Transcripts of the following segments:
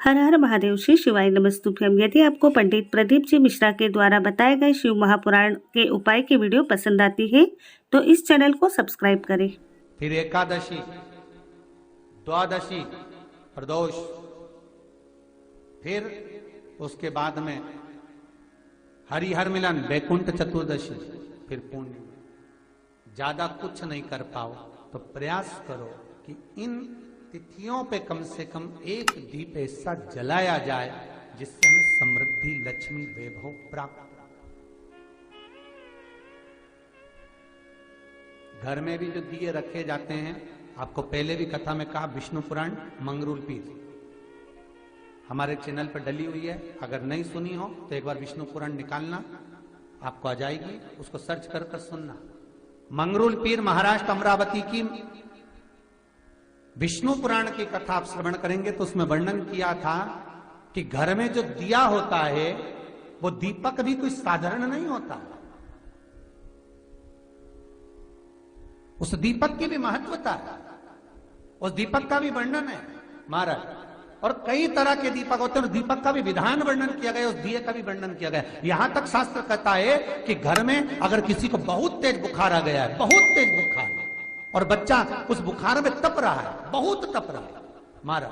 हर हर महादेव, श्री शिवाय नमस्तुभ्यम। यदि आपको पंडित प्रदीप जी मिश्रा के द्वारा बताए गए शिव महापुराण के उपाय की वीडियो पसंद आती है तो इस चैनल को सब्सक्राइब करें। फिर एकादशी, द्वादशी, प्रदोष, फिर उसके बाद में हरिहर मिलन, बैकुंठ चतुर्दशी, फिर पूर्णिमा। ज्यादा कुछ नहीं कर पाओ तो प्रयास करो कि इन तिथियों पे कम से कम एक दीप ऐसा जलाया जाए जिससे हमें समृद्धि, लक्ष्मी, वैभव प्राप्त हो। घर में भी जो दिए रखे जाते हैं, आपको पहले भी कथा में कहा, विष्णु पुराण मंगरूल पीर हमारे चैनल पर डली हुई है। अगर नहीं सुनी हो तो एक बार विष्णु पुराण निकालना, आपको आ जाएगी, उसको सर्च कर कर सुनना। मंगरूल पीर महाराष्ट्र अमरावती की विष्णु पुराण की कथा आप श्रवण करेंगे तो उसमें वर्णन किया था कि घर में जो दिया होता है वो दीपक भी कोई साधारण नहीं होता, उस दीपक की भी महत्वता है, उस दीपक का भी वर्णन है महाराज। और कई तरह के दीपक होते हैं, दीपक का भी विधान वर्णन किया गया, उस दिए का भी वर्णन किया गया। यहां तक शास्त्र कहता है कि घर में अगर किसी को बहुत तेज बुखार आ गया है, बहुत तेज बुखार, और बच्चा उस बुखार में तप रहा है, बहुत तप रहा है, महाराज,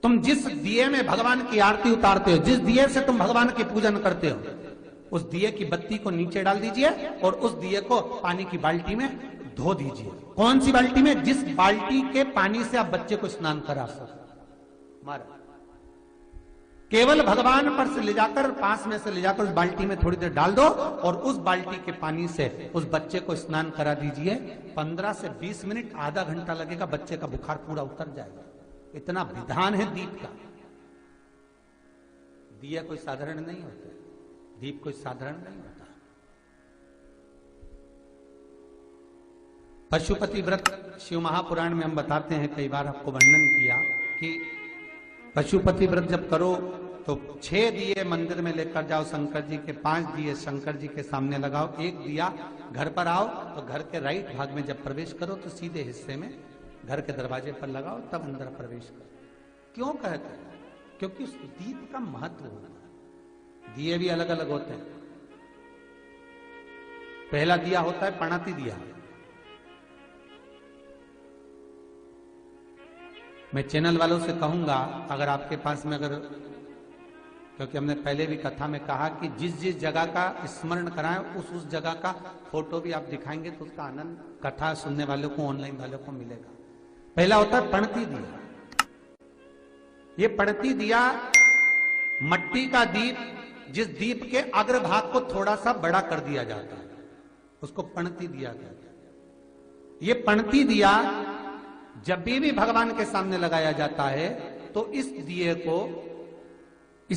तुम जिस दिए में भगवान की आरती उतारते हो, जिस दिए से तुम भगवान की पूजन करते हो, उस दिए की बत्ती को नीचे डाल दीजिए और उस दिए को पानी की बाल्टी में धो दीजिए। कौन सी बाल्टी में? जिस बाल्टी के पानी से आप बच्चे को स्नान करा सको। महाराज, केवल भगवान पर से ले जाकर, पास में से ले जाकर उस बाल्टी में थोड़ी देर डाल दो और उस बाल्टी के पानी से उस बच्चे को स्नान करा दीजिए। 15 से 20 मिनट, आधा घंटा लगेगा, बच्चे का बुखार पूरा उतर जाएगा। इतना विधान है दीप का। दिया कोई साधारण नहीं होता, दीप कोई साधारण नहीं होता। पशुपति व्रत शिव महापुराण में हम बताते हैं, कई बार आपको वर्णन किया कि पशुपति व्रत जब करो तो 6 दिए मंदिर में लेकर जाओ शंकर जी के, 5 दिए शंकर जी के सामने लगाओ, 1 दिया घर पर आओ तो घर के राइट भाग में जब प्रवेश करो तो सीधे हिस्से में घर के दरवाजे पर लगाओ, तब अंदर प्रवेश करो। क्यों कहते हैं? क्योंकि उस दीप का महत्व होता है। दिए भी अलग अलग होते हैं। पहला दिया होता है पणाती दिया। मैं चैनल वालों से कहूंगा, अगर आपके पास में, अगर, क्योंकि हमने पहले भी कथा में कहा कि जिस जिस जगह का स्मरण कराएं उस जगह का फोटो भी आप दिखाएंगे तो उसका आनंद कथा सुनने वालों को, ऑनलाइन वालों को मिलेगा। पहला होता है पणती दिया। ये पणती दिया मट्टी का दीप, जिस दीप के अग्रभाग को थोड़ा सा बड़ा कर दिया जाता है, उसको पणती दिया कहते हैं। ये पणती दिया जब भी भगवान के सामने लगाया जाता है तो इस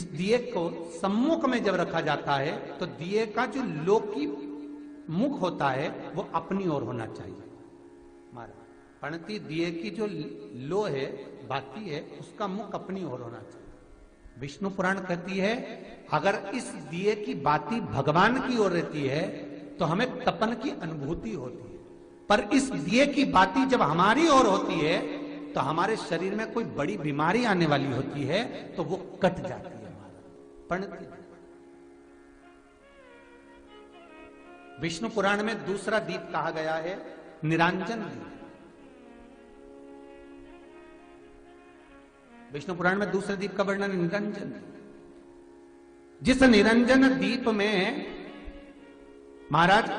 दिए को सम्मुख में जब रखा जाता है तो दिए का जो लौकी मुख होता है वो अपनी ओर होना चाहिए। पणती दिए की जो लो है, बाती है, उसका मुख अपनी ओर होना चाहिए। विष्णु पुराण कहती है अगर इस दिए की बाती भगवान की ओर रहती है तो हमें तपन की अनुभूति होती है, पर इस दिए की बाती जब हमारी ओर होती है तो हमारे शरीर में कोई बड़ी बीमारी आने वाली होती है तो वो कट जाती है। पणती। विष्णु पुराण में दूसरा दीप कहा गया है निरांजन दीप। विष्णु पुराण में दूसरे दीप का वर्णन निरंजन। जिस निरंजन दीप में महाराज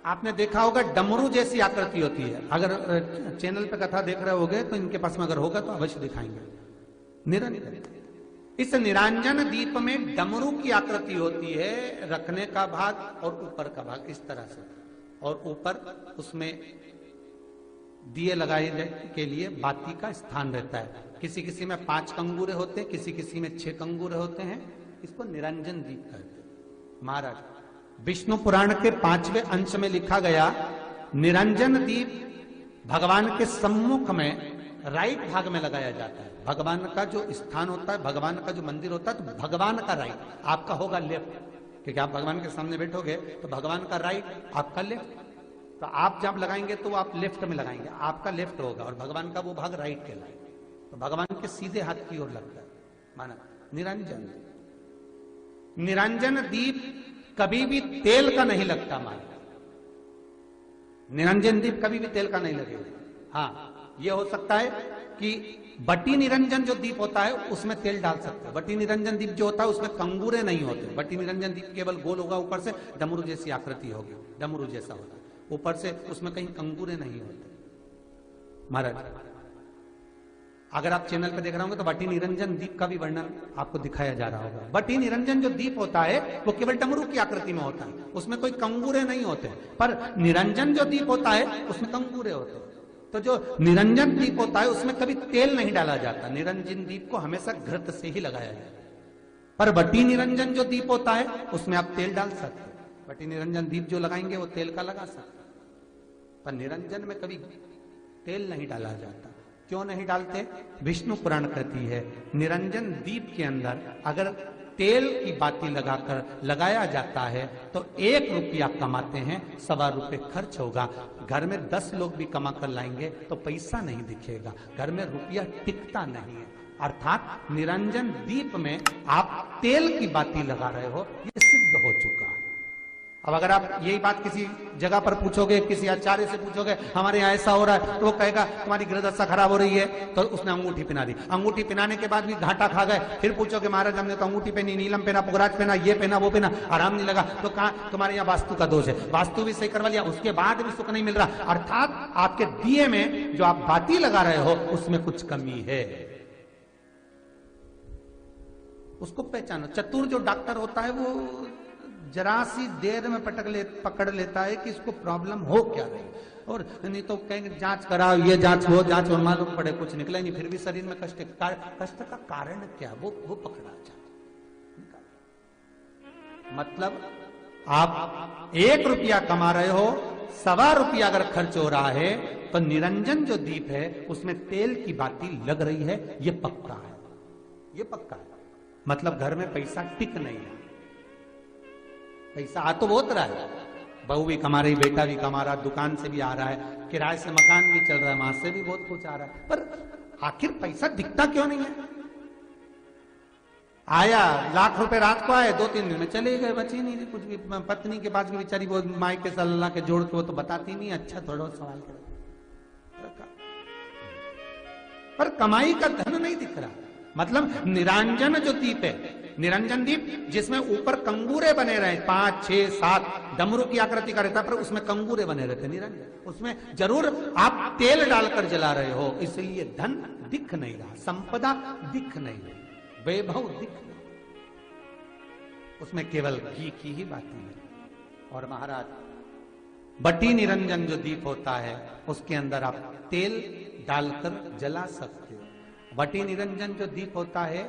आपने देखा होगा डमरू जैसी आकृति होती है। अगर चैनल पे कथा देख रहे होगे तो इनके पास में अगर होगा तो अवश्य दिखाएंगे। निरंजन, इस निरंजन दीप में डमरू की आकृति होती है, रखने का भाग और ऊपर का भाग इस तरह से, और ऊपर उसमें दिए लगाए के लिए बाती का स्थान रहता है। किसी किसी में 5 कंगूरे होते हैं, किसी किसी में 6 कंगूरे होते हैं। इसको निरंजन दीप कहते हैं। महाराज, विष्णु पुराण के 5वें अंश में लिखा गया निरंजन दीप भगवान के सम्मुख में राइट भाग में लगाया जाता है। भगवान का जो स्थान होता है, भगवान का जो मंदिर होता है, तो भगवान का राइट, आपका होगा लेफ्ट, क्योंकि आप भगवान के सामने बैठोगे तो भगवान का राइट, आपका लेफ्ट। तो आप जब लगाएंगे तो आप लेफ्ट में लगाएंगे, आपका लेफ्ट होगा और भगवान का वो भाग राइट कहलाएगा। तो भगवान के सीधे हाथ की ओर लगता है। माना निरंजन, निरंजन दीप कभी भी तेल का नहीं लगता। माना निरंजन दीप कभी भी तेल का नहीं लगेगा। हाँ, यह हो सकता है कि बटी निरंजन जो दीप होता है उसमें तेल डाल सकते हैं। बटी निरंजन दीप जो होता है उसमें कंगूरे नहीं होते। बटी निरंजन दीप केवल गोल होगा, ऊपर से डमरू जैसी आकृति होगी, डमरू जैसा होता है, ऊपर से उसमें कहीं कंगूरे नहीं होते। महाराज अगर आप चैनल पे देख रहे होंगे तो बटी निरंजन दीप का भी वर्णन आपको दिखाया जा रहा होगा। बटी निरंजन जो दीप होता है वो केवल डमरू की आकृति में होता है, उसमें कोई कंगूरे नहीं होते। पर निरंजन जो दीप होता है उसमें कंगूरे होते हैं। तो जो निरंजन दीप होता है उसमें कभी तेल नहीं डाला जाता। निरंजन दीप को हमेशा घृत से ही लगाया जाता है। पर बटी निरंजन जो दीप होता है उसमें आप तेल डाल सकते हैं। बटी निरंजन दीप जो लगाएंगे वो तेल का लगा सकते हैं, पर निरंजन में कभी तेल नहीं डाला जाता। क्यों नहीं डालते? विष्णु पुराण कहती है निरंजन दीप के अंदर अगर तेल की बाती लगाया जाता है तो 1 रुपया कमाते हैं, 1.25 रुपये खर्च होगा। घर में 10 लोग भी कमा कर लाएंगे तो पैसा नहीं दिखेगा, घर में रुपया टिकता नहीं है। अर्थात निरंजन दीप में आप तेल की बाती लगा रहे हो, ये सिद्ध हो चुका है। अब अगर आप यही बात किसी जगह पर पूछोगे, किसी आचार्य से पूछोगे हमारे यहाँ ऐसा हो रहा है, तो वो कहेगा तुम्हारी गृहदशा खराब हो रही है, तो उसने अंगूठी पहना दी। अंगूठी पहनाने के बाद भी घाटा खा गए। फिर पूछोगे महाराज हमने तो अंगूठी पहनी, नीलम पहना, पुगराज पहना, ये पहना, वो पहना, आराम नहीं लगा, तो कहा तुम्हारे यहाँ वास्तु का दोष है। वास्तु भी सही करवा लिया, उसके बाद भी सुख नहीं मिल रहा। अर्थात आपके दिए में जो आप बाती लगा रहे हो उसमें कुछ कमी है, उसको पहचानो। चतुर जो डॉक्टर होता है वो जरा सी देर में पकड़ लेता है कि इसको प्रॉब्लम हो क्या रही, और नहीं तो कहेंगे जांच कराओ, ये जांच वो जांच, और मालूम पड़े कुछ निकला नहीं, फिर भी शरीर में कष्ट का कारण क्या वो पकड़ा जाता। मतलब आप 1 रुपया कमा रहे हो, 1.25 रुपया अगर खर्च हो रहा है तो निरंजन जो दीप है उसमें तेल की बाती लग रही है, ये पक्का है, ये पक्का है। मतलब घर में पैसा टिक नहीं है। पैसा आ तो बहुत रहा है, बहू भी कमा रही, बेटा भी कमा रहा, दुकान से भी आ रहा है, किराए से मकान भी चल रहा है, वहां से भी बहुत कुछ आ रहा है, पर आखिर पैसा दिखता क्यों नहीं है? आया 1 लाख रुपए रात को आए, 2-3 दिन में चले गए, बची नहीं कुछ भी। पत्नी के पास भी बेचारी वो माई के सल्ला के जोड़ के वो तो बताती नहीं, अच्छा थोड़ा सवाल कर, पर कमाई का धन नहीं दिख रहा। मतलब निरंजन जो दीप है, निरंजन दीप जिसमें ऊपर कंगूरे बने रहे, 5, 6, 7 डमरू की आकृति का रहता, पर उसमें कंगूरे बने रहते निरंजन, उसमें जरूर आप तेल डालकर जला रहे हो, इसलिए धन दिख नहीं रहा, संपदा दिख नहीं रही, वैभव दिख नहीं, उसमें केवल घी की ही बातें है। और महाराज बटी निरंजन जो दीप होता है उसके अंदर आप तेल डालकर जला सकते हो। बटी निरंजन जो दीप होता है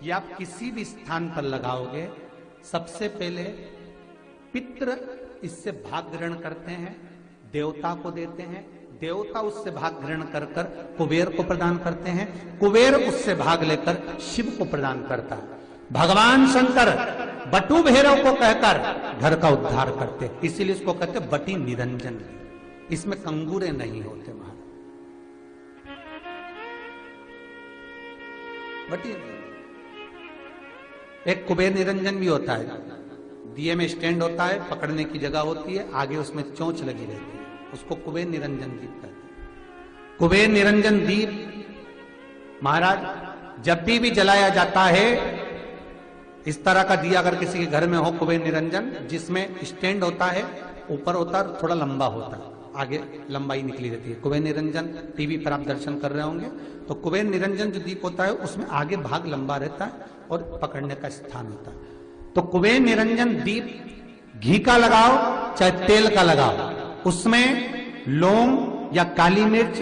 ये आप किसी भी स्थान पर लगाओगे, सबसे पहले पितृ इससे भाग ग्रहण करते हैं, देवता को देते हैं, देवता उससे भाग ग्रहण कर कुबेर को प्रदान करते हैं, कुबेर उससे भाग लेकर शिव को प्रदान करता है। भगवान शंकर बटु भैरव को कहकर घर का उद्धार करते, इसीलिए इसको कहते बटी निरंजन। इसमें कंगूरे नहीं होते महाराज। बटी एक कुबेर निरंजन भी होता है, दिए में स्टैंड होता है, पकड़ने की जगह होती है, आगे उसमें चोंच लगी रहती है, उसको कुबेर निरंजन दीप कहते हैं। कुबेर निरंजन दीप महाराज जब भी जलाया जाता है, इस तरह का दिया अगर किसी के घर में हो कुबेर निरंजन, जिसमें स्टैंड होता है, ऊपर होता है, थोड़ा लंबा होता है, आगे लंबाई निकली रहती है। कुबेर निरंजन टीवी पर आप दर्शन कर रहे होंगे, तो कुबेर निरंजन जो दीप होता है उसमें आगे भाग लंबा रहता है और पकड़ने का स्थान होता है। तो कुबेर निरंजन दीप घी का लगाओ चाहे तेल का लगाओ, उसमें लौंग या काली मिर्च,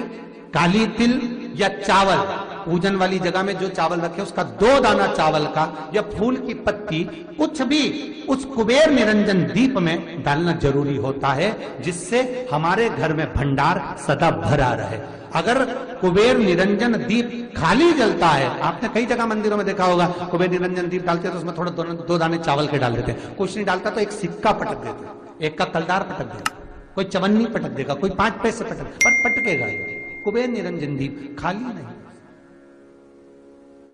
काली तिल या चावल, पूजन वाली जगह में जो चावल रखे उसका 2 दाना चावल का या फूल की पत्ती, कुछ भी उस कुबेर निरंजन दीप में डालना जरूरी होता है, जिससे हमारे घर में भंडार सदा भरा रहे। अगर कुबेर निरंजन दीप खाली जलता है, आपने कई जगह मंदिरों में देखा होगा, कुबेर निरंजन दीप डालते हैं तो उसमें थोड़ा 2 दाने चावल के डाल देते हैं, कुछ नहीं डालता तो एक सिक्का पटक देते हैं, एक का कलदार पटक देगा, कोई चवन्नी पटक देगा, कोई 5 पैसे पटक, पर पटकेगा। कुबेर निरंजन दीप खाली नहीं,